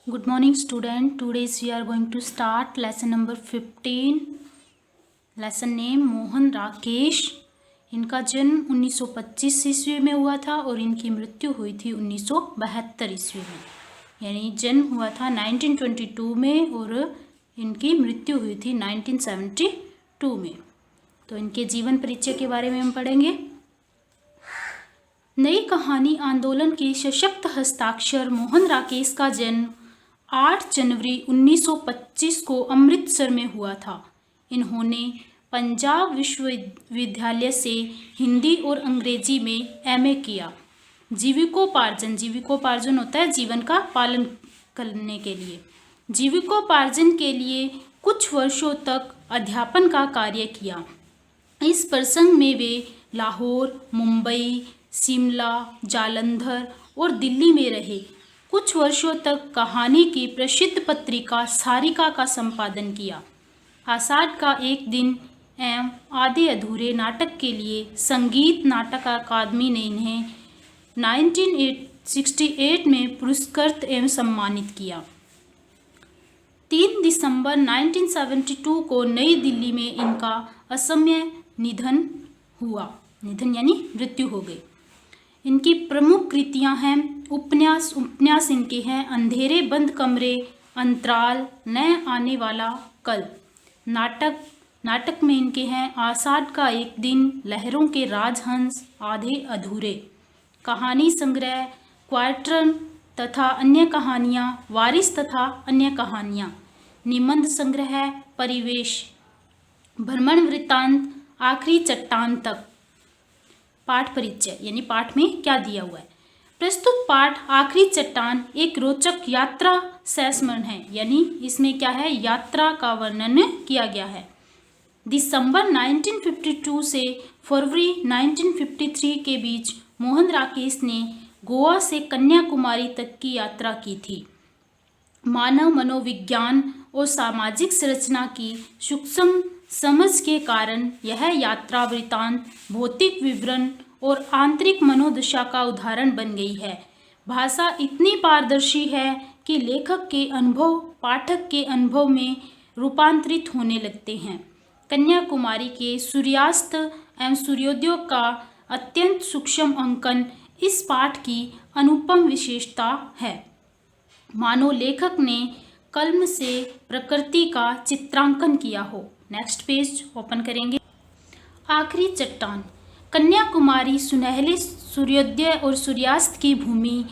Good morning student. Today we are going to start lesson number 15. Lesson name Mohan Rakesh. इनका जन्म 1925 ईस्वी में हुआ था और इनकी मृत्यु हुई थी 1972 ईस्वी में. यानी जन्म हुआ था 1922 में और इनकी मृत्यु हुई थी 1972 में. तो इनके जीवन परिचय के बारे में हम पढ़ेंगे. नई कहानी आंदोलन के सशक्त हस्ताक्षर मोहन राकेश का जन्म 8 जनवरी 1925 को अमृतसर में हुआ था. इन्होंने पंजाब विश्वविद्यालय से हिंदी और अंग्रेजी में एमए किया. जीविकोपार्जन होता है जीवन का पालन करने के लिए. जीविकोपार्जन के लिए कुछ वर्षों तक अध्यापन का कार्य किया. इस प्रसंग में वे लाहौर, मुंबई, शिमला, जालंधर और दिल्ली में रहे. कुछ वर्षों तक कहानी की प्रसिद्ध पत्रिका सारिका का संपादन किया. आषाढ़ का एक दिन एवं आधे अधूरे नाटक के लिए संगीत नाटक अकादमी ने इन्हें 1968 में पुरस्कृत एवं सम्मानित किया. 3 दिसंबर 1972 को नई दिल्ली में इनका असमय निधन हुआ. निधन यानी मृत्यु हो गई. इनकी प्रमुख कृतियां हैं उपन्यास इनके हैं अंधेरे बंद कमरे, अंतराल, नया आने वाला कल. नाटक में इनके हैं आषाढ़ का एक दिन, लहरों के राजहंस, आधे अधूरे. कहानी संग्रह क्वार्टरन तथा अन्य कहानियाँ, वारिस तथा अन्य कहानियाँ. निबंध संग्रह परिवेश, भ्रमण वृत्तांत, आखिरी चट्टान तक. पाठ परिचय यानी पाठ में क्या दिया हुआ है. प्रस्तुत पाठ आखिरी चट्टान एक रोचक यात्रा संस्मरण है. यानी इसमें क्या है, यात्रा का वर्णन किया गया है. दिसंबर 1952 से फरवरी 1953 के बीच मोहन राकेश ने गोवा से कन्याकुमारी तक की यात्रा की थी. मानव मनोविज्ञान और सामाजिक संरचना की सूक्ष्म समझ के कारण यह यात्रा वृत्तांत भौतिक विवरण और आंतरिक मनोदशा का उदाहरण बन गई है. भाषा इतनी पारदर्शी है कि लेखक के अनुभव पाठक के अनुभव में रूपांतरित होने लगते हैं. कन्याकुमारी के सूर्यास्त एवं सूर्योदय का अत्यंत सूक्ष्म अंकन इस पाठ की अनुपम विशेषता है. मानो लेखक ने कलम से प्रकृति का चित्रांकन किया हो. नेक्स्ट पेज ओपन करेंगे. आखिरी चट्टान. कन्याकुमारी सुनहले सूर्योदय और सूर्यास्त की भूमि.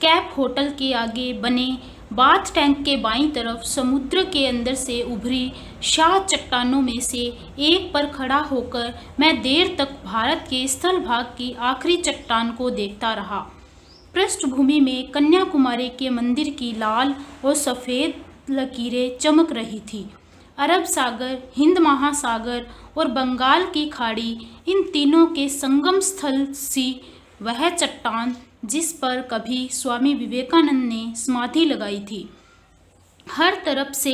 कैप होटल के आगे बने बाथ टैंक के बाईं तरफ समुद्र के अंदर से उभरी शाह चट्टानों में से एक पर खड़ा होकर मैं देर तक भारत के स्थल भाग की आखिरी चट्टान को देखता रहा. पृष्ठभूमि में कन्याकुमारी के मंदिर की लाल और सफ़ेद लकीरें चमक रही थी. अरब सागर, हिंद महासागर और बंगाल की खाड़ी, इन तीनों के संगम स्थल सी वह चट्टान जिस पर कभी स्वामी विवेकानंद ने समाधि लगाई थी. हर तरफ से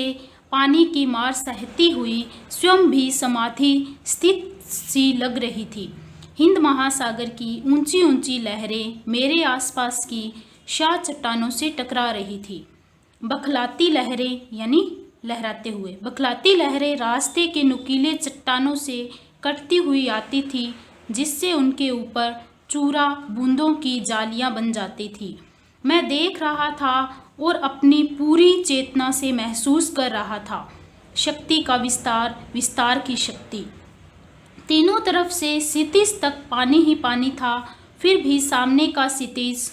पानी की मार सहती हुई स्वयं भी समाधि स्थित सी लग रही थी. हिंद महासागर की ऊंची ऊंची लहरें मेरे आसपास की शाह चट्टानों से टकरा रही थी. बखलाती लहरें यानी लहराते हुए बखलाती लहरें रास्ते के नुकीले चट्टानों से कटती हुई आती थी, जिससे उनके ऊपर चूरा बूंदों की जालियां बन जाती थी. मैं देख रहा था और अपनी पूरी चेतना से महसूस कर रहा था शक्ति का विस्तार की शक्ति. तीनों तरफ से क्षितिज तक पानी ही पानी था. फिर भी सामने का क्षितिज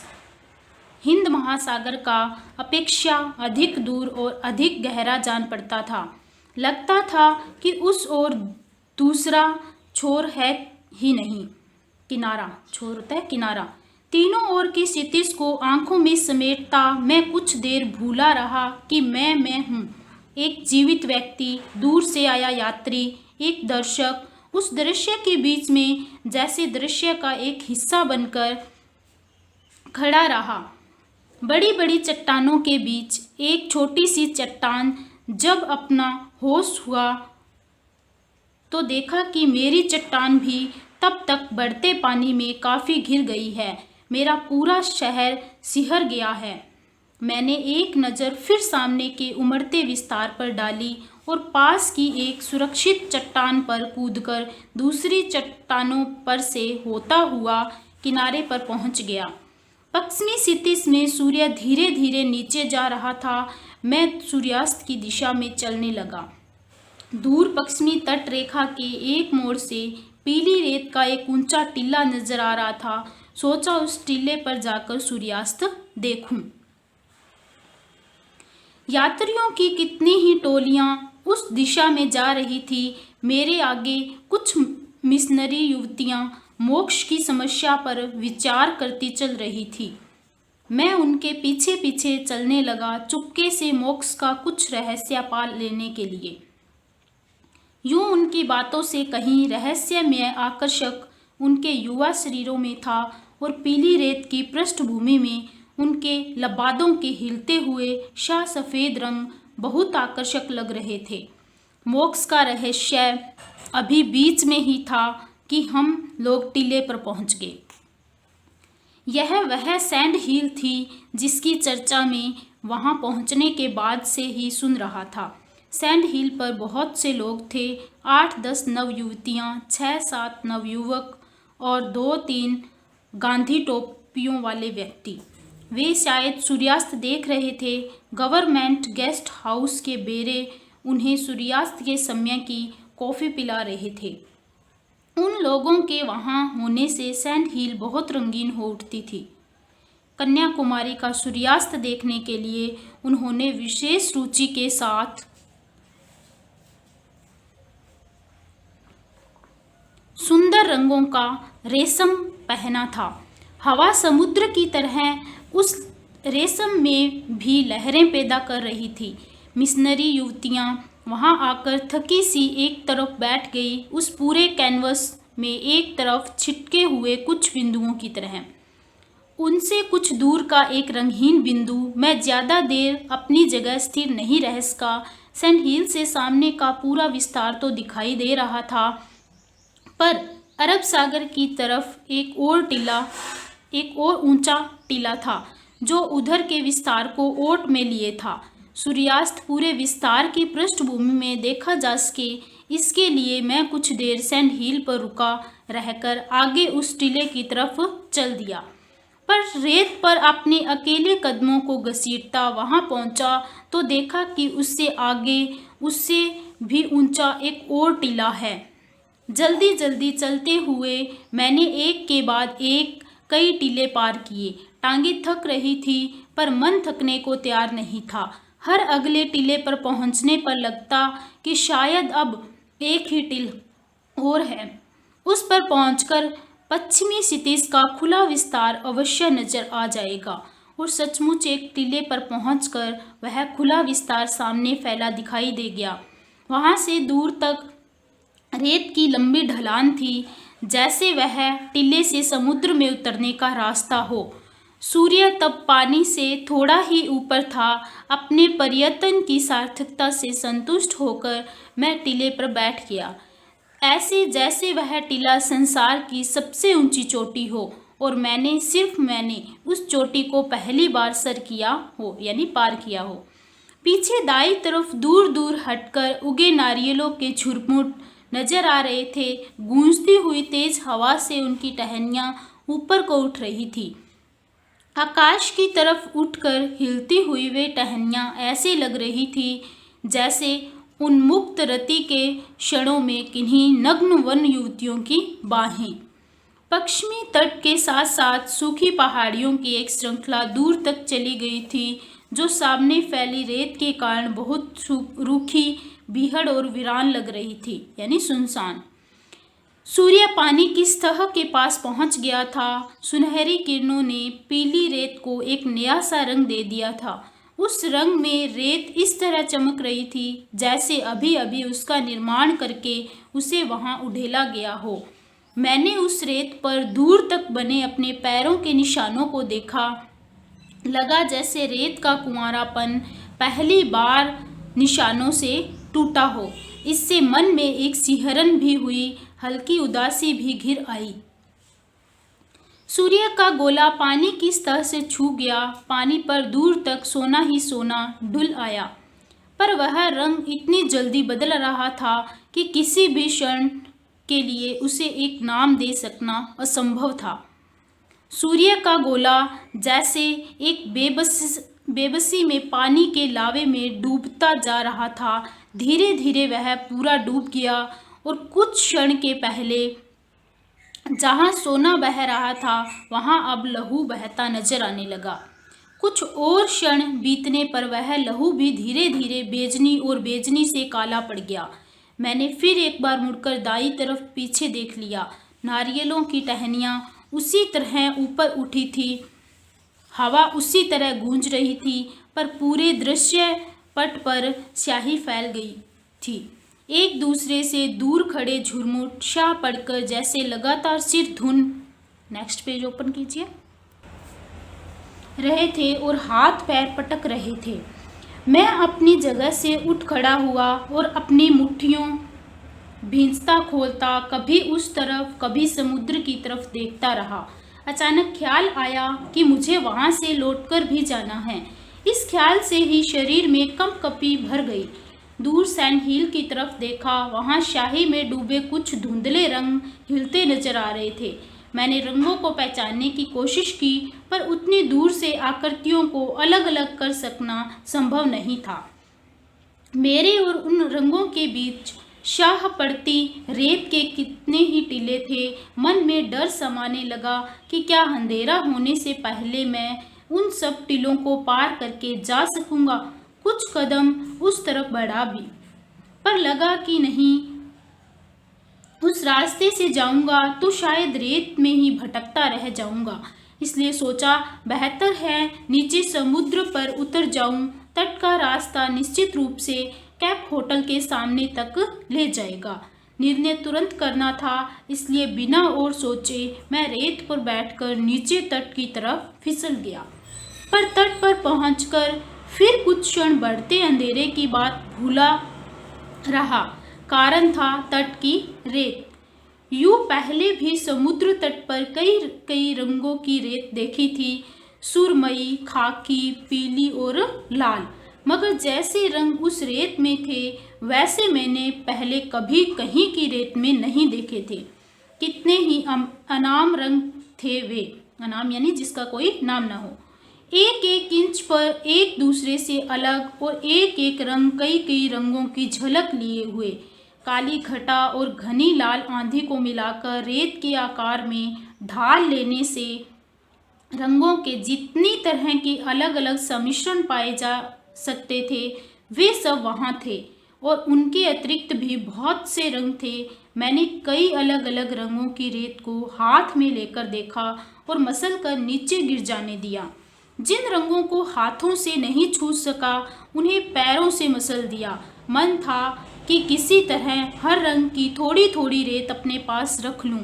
हिंद महासागर का अपेक्षा अधिक दूर और अधिक गहरा जान पड़ता था. लगता था कि उस ओर दूसरा छोर है ही नहीं. किनारा, छोर होता है किनारा. तीनों ओर की क्षितिज को आंखों में समेटता मैं कुछ देर भूला रहा कि मैं हूँ. एक जीवित व्यक्ति, दूर से आया यात्री, एक दर्शक, उस दृश्य के बीच में जैसे दृश्य का एक हिस्सा बनकर खड़ा रहा. बड़ी बड़ी चट्टानों के बीच एक छोटी सी चट्टान. जब अपना होश हुआ तो देखा कि मेरी चट्टान भी तब तक बढ़ते पानी में काफ़ी घिर गई है. मेरा पूरा शहर सिहर गया है. मैंने एक नज़र फिर सामने के उमड़ते विस्तार पर डाली और पास की एक सुरक्षित चट्टान पर कूदकर दूसरी चट्टानों पर से होता हुआ किनारे पर पहुंच गया। पश्चिमी क्षितिज में सूर्य धीरे धीरे नीचे जा रहा था। मैं सूर्यास्त की दिशा में चलने लगा। दूर पश्चिमी तट रेखा के एक मोड़ से पीली रेत का एक ऊंचा टीला नजर आ रहा था। सोचा उस टीले पर जाकर सूर्यास्त देखूं। यात्रियों की कितनी ही टोलियां उस दिशा में जा रही थी। मेरे आगे कुछ मिशनरी युवतियां मोक्ष की समस्या पर विचार करती चल रही थी। मैं उनके पीछे पीछे चलने लगा, चुपके से मोक्ष का कुछ रहस्य पा लेने के लिए। यूं उनकी बातों से कहीं रहस्यमय आकर्षक उनके युवा शरीरों में था और पीली रेत की पृष्ठभूमि में उनके लबादों के हिलते हुए शाह सफ़ेद रंग बहुत आकर्षक लग रहे थे। मोक्ष का रहस्य अभी बीच में ही था कि हम लोग टीले पर पहुंच गए। यह वह सैंड हिल थी जिसकी चर्चा में वहां पहुंचने के बाद से ही सुन रहा था। सैंड हिल पर बहुत से लोग थे, 8-10 नवयुवतियाँ, 6-7 नवयुवक और 2-3 गांधी टोपियों वाले व्यक्ति। वे शायद सूर्यास्त देख रहे थे। गवर्नमेंट गेस्ट हाउस के बेरे उन्हें सूर्यास्त के समय की कॉफ़ी पिला रहे थे। उन लोगों के वहाँ होने से सैंड हिल बहुत रंगीन हो उठती थी। कन्याकुमारी का सूर्यास्त देखने के लिए उन्होंने विशेष रुचि के साथ सुंदर रंगों का रेशम पहना था। हवा समुद्र की तरह उस रेशम में भी लहरें पैदा कर रही थी। मिशनरी युवतियाँ वहाँ आकर थकी सी एक तरफ बैठ गई, उस पूरे कैनवस में एक तरफ छिटके हुए कुछ बिंदुओं की तरह। उनसे कुछ दूर का एक रंगहीन बिंदु। मैं ज़्यादा देर अपनी जगह स्थिर नहीं रह सका। सैंड हिल से सामने का पूरा विस्तार तो दिखाई दे रहा था, पर अरब सागर की तरफ एक और ऊंचा टीला था जो उधर के विस्तार को ओट में लिए था। सूर्यास्त पूरे विस्तार की पृष्ठभूमि में देखा जा सके, इसके लिए मैं कुछ देर सैंड हिल पर रुका रहकर आगे उस टीले की तरफ चल दिया। पर रेत पर अपने अकेले कदमों को घसीटता वहां पहुंचा तो देखा कि उससे आगे, उससे भी ऊंचा एक और टीला है। जल्दी जल्दी चलते हुए मैंने एक के बाद एक कई टीले पार किए। टांगें थक रही थी पर मन थकने को तैयार नहीं था। हर अगले टीले पर पहुंचने पर लगता कि शायद अब एक ही टील और है। उस पर पहुंचकर पश्चिमी क्षितिज का खुला विस्तार अवश्य नजर आ जाएगा। और सचमुच एक टीले पर पहुंचकर वह खुला विस्तार सामने फैला दिखाई दे गया। वहां से दूर तक रेत की लंबी ढलान थी, जैसे वह टीले से समुद्र में उतरने का रास्ता हो। सूर्य तब पानी से थोड़ा ही ऊपर था। अपने प्रयत्न की सार्थकता से संतुष्ट होकर मैं टीले पर बैठ गया, ऐसे जैसे वह टीला संसार की सबसे ऊंची चोटी हो और मैंने उस चोटी को पहली बार सर किया हो, यानी पार किया हो। पीछे दाईं तरफ दूर दूर हटकर उगे नारियलों के झुरमुट नजर आ रहे थे। गूंजती हुई तेज हवा से उनकी टहनियाँ ऊपर को उठ रही थी। आकाश की तरफ उठकर हिलती हुई वे टहनियाँ ऐसे लग रही थी जैसे उन्मुक्त रति के क्षणों में किन्हीं नग्न वन युवतियों की बाहें। पश्चिमी तट के साथ साथ सूखी पहाड़ियों की एक श्रृंखला दूर तक चली गई थी, जो सामने फैली रेत के कारण बहुत रूखी, बीहड़ और वीरान लग रही थी, यानी सुनसान। सूर्य पानी की सतह के पास पहुंच गया था। सुनहरी किरणों ने पीली रेत को एक नया सा रंग दे दिया था। उस रंग में रेत इस तरह चमक रही थी जैसे अभी अभी उसका निर्माण करके उसे वहां उड़ेला गया हो। मैंने उस रेत पर दूर तक बने अपने पैरों के निशानों को देखा। लगा जैसे रेत का कुंवारापन पहली बार निशानों से टूटा हो। इससे मन में एक सिहरन भी हुई, हल्की उदासी भी घिर आई। सूर्य का गोला पानी की सतह से छू गया। पानी पर दूर तक सोना ही सोना ढुल आया, पर वह रंग इतनी जल्दी बदल रहा था कि किसी भी क्षण के लिए उसे एक नाम दे सकना असंभव था। सूर्य का गोला जैसे एक बेबसी में पानी के लावे में डूबता जा रहा था। धीरे धीरे वह पूरा डूब गया और कुछ क्षण के पहले जहाँ सोना बह रहा था वहाँ अब लहू बहता नजर आने लगा। कुछ और क्षण बीतने पर वह लहू भी धीरे धीरे बेजनी से काला पड़ गया। मैंने फिर एक बार मुड़कर दाईं तरफ पीछे देख लिया। नारियलों की टहनियाँ उसी तरह ऊपर उठी थी, हवा उसी तरह गूंज रही थी, पर पूरे दृश्य पट पर स्याही फैल गई थी। एक दूसरे से दूर खड़े झुरमुट शाह पड़कर जैसे लगातार सिर धुन नेक्स्ट पेज ओपन कीजिए रहे थे और हाथ पैर पटक रहे थे। मैं अपनी जगह से उठ खड़ा हुआ और अपनी मुट्ठियों भींचता खोलता कभी उस तरफ कभी समुद्र की तरफ देखता रहा। अचानक ख्याल आया कि मुझे वहाँ से लौटकर भी जाना है। इस ख्याल से ही शरीर में कंपकपी भर गई। दूर सैंड हिल की तरफ देखा, वहाँ स्याही में डूबे कुछ धुंधले रंग हिलते नजर आ रहे थे। मैंने रंगों को पहचानने की कोशिश की, पर उतनी दूर से आकृतियों को अलग अलग कर सकना संभव नहीं था। मेरे और उन रंगों के बीच शाह पड़ती रेत के कितने ही टीले थे। मन में डर समाने लगा कि क्या अंधेरा होने से पहले मैं उन सब टीलों को पार करके जा सकूंगा। कुछ कदम उस तरफ बढ़ा भी, पर लगा कि नहीं, उस रास्ते से जाऊंगा तो शायद रेत में ही भटकता रह जाऊंगा। इसलिए सोचा बेहतर है नीचे समुद्र पर उतर जाऊं। तट का रास्ता निश्चित रूप से कैप होटल के सामने तक ले जाएगा। निर्णय तुरंत करना था, इसलिए बिना और सोचे मैं रेत पर बैठकर नीचे तट की तरफ फिसल गया। पर तट पर पहुंचकर फिर कुछ क्षण बढ़ते अंधेरे की बात भूला रहा। कारण था तट की रेत। यूं पहले भी समुद्र तट पर कई रंगों की रेत देखी थी, सुरमई, खाकी, पीली और लाल, मगर जैसे रंग उस रेत में थे वैसे मैंने पहले कभी कहीं की रेत में नहीं देखे थे। कितने ही अनाम रंग थे वे, अनाम यानी जिसका कोई नाम ना हो। एक एक इंच पर एक दूसरे से अलग और एक एक रंग कई रंगों की झलक लिए हुए। काली घटा और घनी लाल आंधी को मिलाकर रेत के आकार में ढाल लेने से रंगों के जितनी तरह के अलग अलग सम्मिश्रण पाए जा सकते थे वे सब वहाँ थे, और उनके अतिरिक्त भी बहुत से रंग थे। मैंने कई अलग अलग रंगों की रेत को हाथ में लेकर देखा और मसल कर नीचे गिर जाने दिया। जिन रंगों को हाथों से नहीं छू सका उन्हें पैरों से मसल दिया। मन था कि किसी तरह हर रंग की थोड़ी थोड़ी रेत अपने पास रख लूं,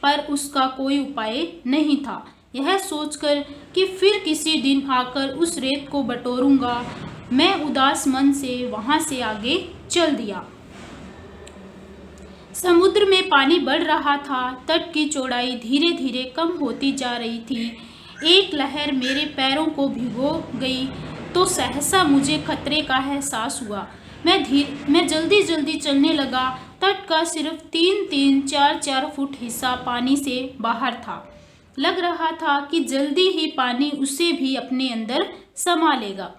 पर उसका कोई उपाय नहीं था। यह सोचकर कि फिर किसी दिन आकर उस रेत को बटोरूंगा, मैं उदास मन से वहां से आगे चल दिया। समुद्र में पानी बढ़ रहा था। तट की चौड़ाई धीरे धीरे कम होती जा रही थी। एक लहर मेरे पैरों को भिगो गई तो सहसा मुझे खतरे का एहसास हुआ। मैं जल्दी जल्दी चलने लगा। तट का सिर्फ 3-3, 4-4 फुट हिस्सा पानी से बाहर था। लग रहा था कि जल्दी ही पानी उसे भी अपने अंदर समा लेगा।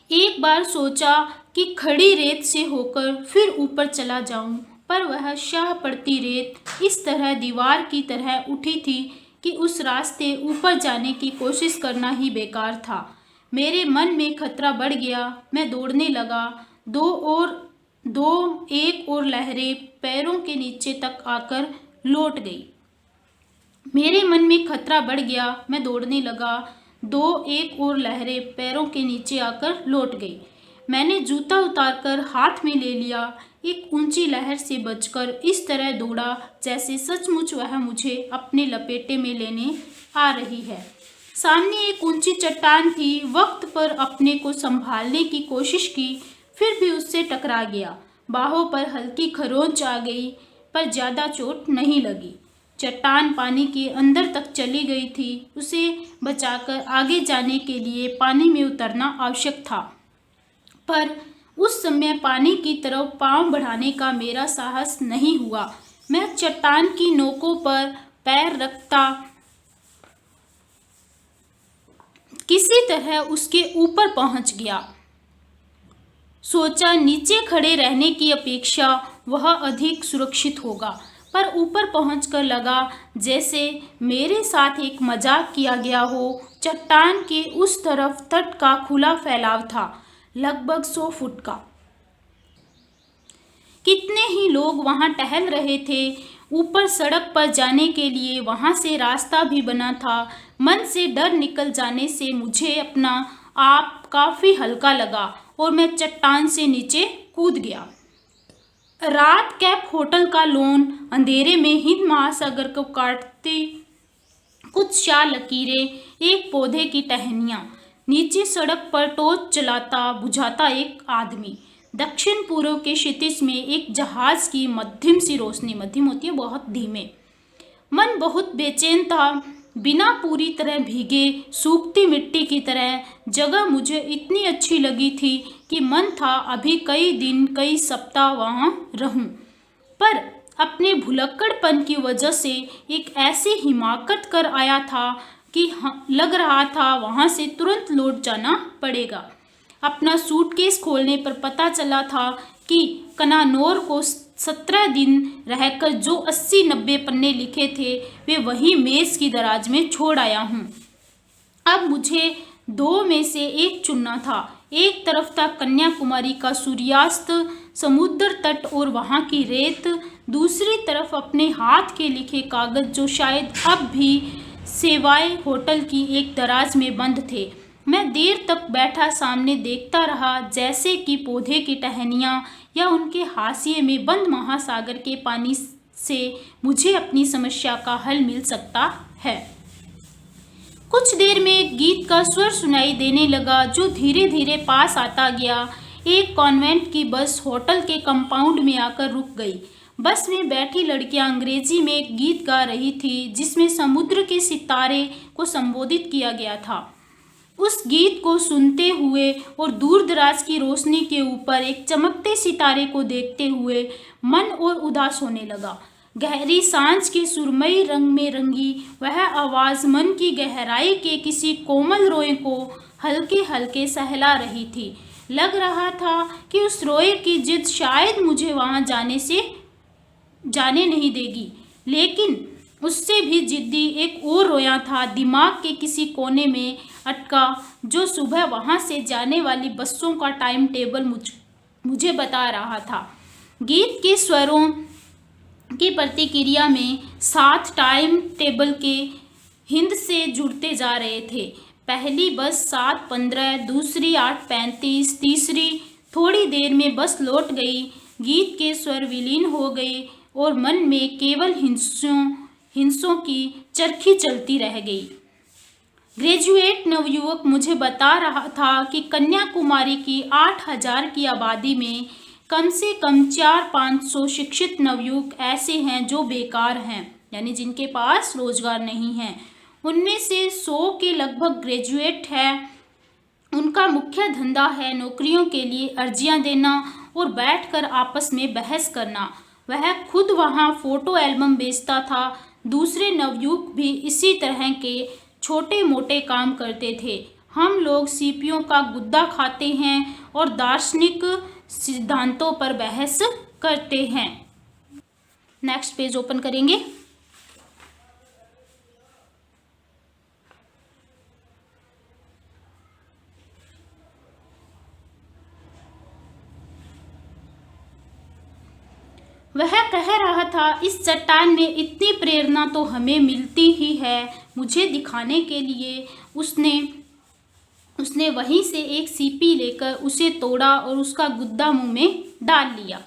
एक बार सोचा कि खड़ी रेत से होकर फिर ऊपर चला जाऊं, पर वह शाह पड़ती रेत इस तरह दीवार की तरह उठी थी कि उस रास्ते ऊपर जाने की कोशिश करना ही बेकार था। मेरे मन में खतरा बढ़ गया। मैं दौड़ने लगा। एक और लहरें पैरों के नीचे तक आकर लौट गई। मेरे मन में खतरा बढ़ गया। मैं दौड़ने लगा। एक और लहरें पैरों के नीचे आकर लौट गई। मैंने जूता उतारकर हाथ में ले लिया। एक ऊंची लहर से बचकर इस तरह दौड़ा जैसे सचमुच वह मुझे अपने लपेटे में लेने आ रही है। सामने एक ऊंची चट्टान थी। वक्त पर अपने को संभालने की कोशिश की, फिर भी उससे टकरा गया। बाहों पर हल्की खरोंच आ गई, पर ज़्यादा चोट नहीं लगी। चट्टान पानी के अंदर तक चली गई थी। उसे बचाकर आगे जाने के लिए पानी में उतरना आवश्यक था, पर उस समय पानी की तरफ पांव बढ़ाने का मेरा साहस नहीं हुआ। मैं चट्टान की नोकों पर पैर रखता किसी तरह उसके ऊपर पहुंच गया। सोचा नीचे खड़े रहने की अपेक्षा वह अधिक सुरक्षित होगा, पर ऊपर पहुंचकर लगा जैसे मेरे साथ एक मजाक किया गया हो। चट्टान के उस तरफ तट का खुला फैलाव था, लगभग 100 फुट का। कितने ही लोग वहां टहल रहे थे। ऊपर सड़क पर जाने के लिए वहां से रास्ता भी बना था। मन से डर निकल जाने से मुझे अपना आप काफी हल्का लगा और मैं चट्टान से नीचे कूद गया। रात कैप होटल का लॉन अंधेरे में हिंद महासागर को काटती कुछ चार लकीरें, एक पौधे की टहनियां, नीचे सड़क पर टॉर्च चलाता बुझाता एक आदमी, दक्षिण पूर्व के क्षितिज में एक जहाज की मध्यम सी रोशनी, मध्यम होती है बहुत धीमे। मन बहुत बेचैन था, बिना पूरी तरह भीगे सूखती मिट्टी की तरह। जगह मुझे इतनी अच्छी लगी थी कि मन था अभी कई दिन कई सप्ताह वहाँ रहूं, पर अपने भुलक्कड़पन की वजह से एक ऐसी हिमाकत कर आया था कि लग रहा था वहाँ से तुरंत लौट जाना पड़ेगा। अपना सूटकेस खोलने पर पता चला था कि कनानौर को 17 दिन रहकर जो 80-90 पन्ने लिखे थे वे वही मेज की दराज में छोड़ आया हूँ। अब मुझे 2 में से एक चुनना था। एक तरफ था कन्याकुमारी का सूर्यास्त, समुद्र तट और वहाँ की रेत, दूसरी तरफ अपने हाथ के लिखे कागज जो शायद अब भी सेवाए होटल की एक दराज में बंद थे। मैं देर तक बैठा सामने देखता रहा, जैसे कि पौधे की टहनियाँ या उनके हाशिए में बंद महासागर के पानी से मुझे अपनी समस्या का हल मिल सकता है। कुछ देर में एक गीत का स्वर सुनाई देने लगा जो धीरे धीरे पास आता गया। एक कॉन्वेंट की बस होटल के कंपाउंड में आकर रुक गई। बस में बैठी लड़कियां अंग्रेजी में एक गीत गा रही थी जिसमें समुद्र के सितारे को संबोधित किया गया था। उस गीत को सुनते हुए और दूर दराज की रोशनी के ऊपर एक चमकते सितारे को देखते हुए मन और उदास होने लगा। गहरी सांझ के सुरमई रंग में रंगी वह आवाज़ मन की गहराई के किसी कोमल रोए को हल्के हल्के सहला रही थी। लग रहा था कि उस रोए की जिद शायद मुझे वहाँ जाने नहीं देगी, लेकिन उससे भी जिद्दी एक और रोया था दिमाग के किसी कोने में अटका, जो सुबह वहाँ से जाने वाली बसों का टाइम टेबल मुझे बता रहा था। गीत के स्वरों की प्रतिक्रिया में 7 टाइम टेबल के हिंद से जुड़ते जा रहे थे। पहली बस 7:15, दूसरी 8:35, तीसरी। थोड़ी देर में बस लौट गई। गीत के स्वर विलीन हो गए और मन में केवल हिंसों की चरखी चलती रह गई। ग्रेजुएट नवयुवक मुझे बता रहा था कि कन्याकुमारी की 8000 की आबादी में कम से कम 400-500 शिक्षित नवयुवक ऐसे हैं जो बेकार हैं, यानी जिनके पास रोजगार नहीं है। उनमें से 100 के लगभग ग्रेजुएट हैं। उनका मुख्य धंधा है नौकरियों के लिए अर्जियां देना और बैठकर आपस में बहस करना। वह खुद वहाँ फोटो एल्बम बेचता था। दूसरे नवयुवक भी इसी तरह के छोटे मोटे काम करते थे। हम लोग सीपियों का गुद्दा खाते हैं और दार्शनिक सिद्धांतों पर बहस करते हैं। नेक्स्ट पेज ओपन करेंगे। वह कह रहा था, इस चट्टान में इतनी प्रेरणा तो हमें मिलती ही है। मुझे दिखाने के लिए उसने वहीं से एक सीपी लेकर उसे तोड़ा और उसका गुद्दा मुंह में डाल लिया।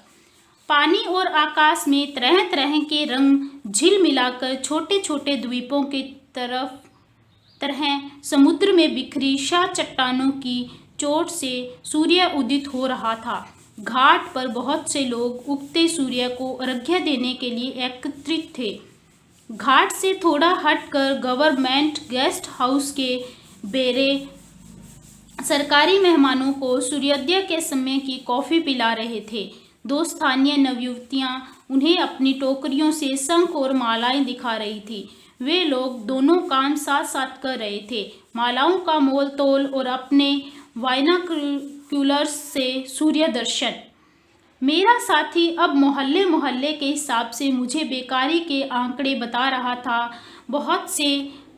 पानी और आकाश में तरह तरह के रंग झिल मिलाकर छोटे छोटे द्वीपों के तरह समुद्र में बिखरी शाह चट्टानों की चोट से सूर्य उदित हो रहा था। घाट पर बहुत से लोग उगते सूर्य को अर्घ्य देने के लिए एकत्रित थे। घाट से थोड़ा हटकर गवर्नमेंट गेस्ट हाउस के बेरे सरकारी मेहमानों को सूर्योदय के समय की कॉफ़ी पिला रहे थे। दो स्थानीय नवयुवतियां उन्हें अपनी टोकरियों से शंख और मालाएं दिखा रही थी। वे लोग दोनों काम साथ साथ कर रहे थे, मालाओं का मोल तोल और अपने बाइनोक्यूलर्स से सूर्य दर्शन। मेरा साथी अब मोहल्ले मोहल्ले के हिसाब से मुझे बेकारी के आंकड़े बता रहा था। बहुत से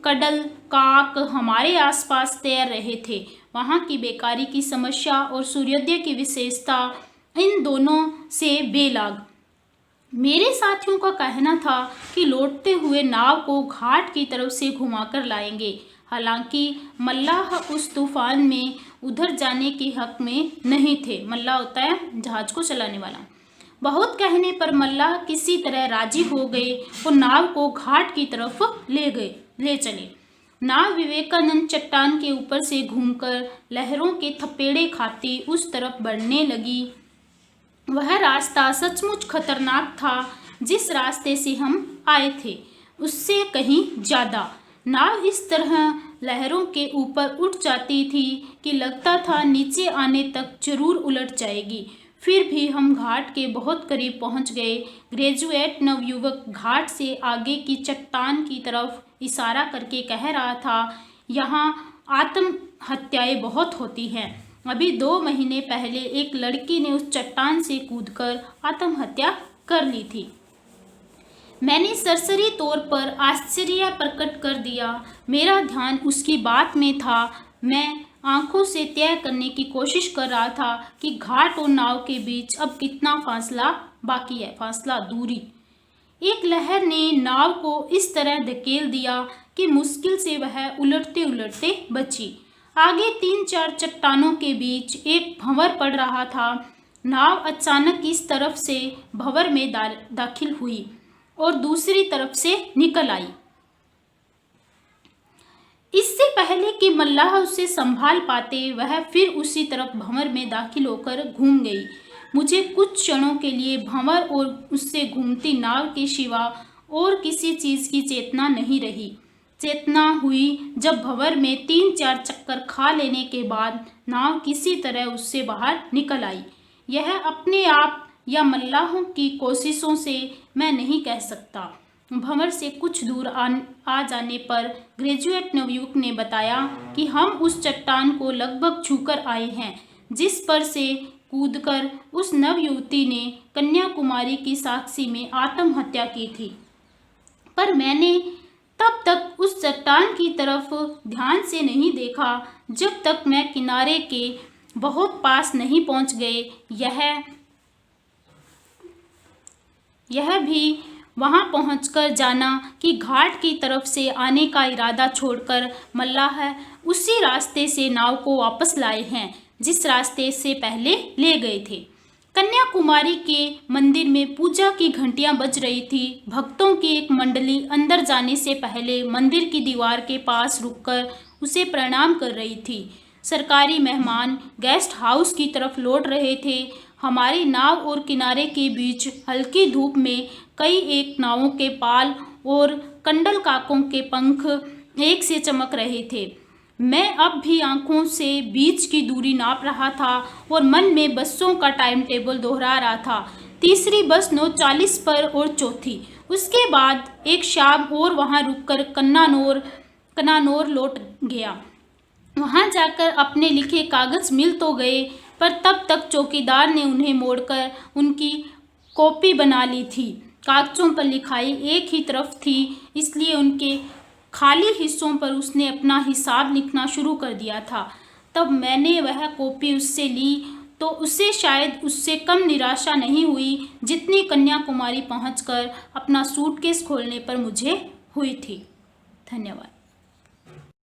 कडल काक हमारे आसपास तैर रहे थे। वहाँ की बेकारी की समस्या और सूर्योदय की विशेषता इन दोनों से बेलाग। मेरे साथियों का कहना था कि लौटते हुए नाव को घाट की तरफ से घुमाकर लाएंगे। हालांकि मल्लाह उस तूफान में उधर जाने के हक में नहीं थे। मल्लाह होता है जहाज को चलाने वाला। बहुत कहने पर मल्लाह किसी तरह राजी हो गए और नाव को घाट की तरफ ले चले। नाव विवेकानंद चट्टान के ऊपर से घूमकर लहरों के थपेड़े खाती उस तरफ बढ़ने लगी। वह रास्ता सचमुच खतरनाक था। जिस रास्ते से हम आए थे उससे कहीं ज़्यादा। नाव इस तरह लहरों के ऊपर उठ जाती थी कि लगता था नीचे आने तक जरूर उलट जाएगी। फिर भी हम घाट के बहुत करीब पहुंच गए। ग्रेजुएट नवयुवक घाट से आगे की चट्टान की तरफ इशारा करके कह रहा था, यहाँ आत्महत्याएं बहुत होती हैं। अभी 2 महीने पहले एक लड़की ने उस चट्टान से कूदकर आत्महत्या कर ली थी। मैंने सरसरी तौर पर आश्चर्य प्रकट कर दिया। मेरा ध्यान उसकी बात में था। मैं आंखों से तय करने की कोशिश कर रहा था कि घाट और नाव के बीच अब कितना फासला बाकी है, फासला दूरी। एक लहर ने नाव को इस तरह धकेल दिया कि मुश्किल से वह उलटते उलटते बची। आगे 3-4 चट्टानों के बीच एक भंवर पड़ रहा था। नाव अचानक इस तरफ से भंवर में दाखिल हुई और दूसरी तरफ से निकल आई। इससे पहले कि मल्लाह उसे संभाल पाते, वह फिर उसी तरफ भंवर में दाखिल होकर घूम गई। मुझे कुछ क्षणों के लिए भंवर और उससे घूमती नाव के सिवा और किसी चीज़ की चेतना नहीं रही। चेतना हुई जब भंवर में 3-4 चक्कर खा लेने के बाद नाव किसी तरह उससे बाहर निकल आई। यह अपने आप या मल्लाहों की कोशिशों से मैं नहीं कह सकता। भंवर से कुछ दूर आ जाने पर ग्रेजुएट नवयुवक ने बताया कि हम उस चट्टान को लगभग छूकर आए हैं जिस पर से कूदकर उस नवयुवती ने कन्याकुमारी की साक्षी में आत्महत्या की थी। पर मैंने तब तक उस चट्टान की तरफ ध्यान से नहीं देखा जब तक मैं किनारे के बहुत पास नहीं पहुंच गए। यह भी वहां पहुंचकर जाना कि घाट की तरफ से आने का इरादा छोड़कर मल्लाह उसी रास्ते से नाव को वापस लाए हैं जिस रास्ते से पहले ले गए थे। कन्याकुमारी के मंदिर में पूजा की घंटियां बज रही थी। भक्तों की एक मंडली अंदर जाने से पहले मंदिर की दीवार के पास रुककर उसे प्रणाम कर रही थी। सरकारी मेहमान गेस्ट हाउस की तरफ लौट रहे थे। हमारी नाव और किनारे के बीच हल्की धूप में कई एक नावों के पाल और कंडल काकों के पंख एक से चमक रहे थे। मैं अब भी आंखों से बीच की दूरी नाप रहा था और मन में बसों का टाइम टेबल दोहरा रहा था। तीसरी बस 9:40 पर और चौथी। उसके बाद एक शाम और वहां रुककर कन्नानौर लौट गया। वहां जाकर अपने लिखे कागज मिल तो गए पर तब तक चौकीदार ने उन्हें मोड़कर उनकी कॉपी बना ली थी। कागजों पर लिखाई एक ही तरफ थी, इसलिए उनके खाली हिस्सों पर उसने अपना हिसाब लिखना शुरू कर दिया था। तब मैंने वह कॉपी उससे ली तो उसे शायद उससे कम निराशा नहीं हुई जितनी कन्याकुमारी पहुंचकर अपना सूटकेस खोलने पर मुझे हुई थी। धन्यवाद।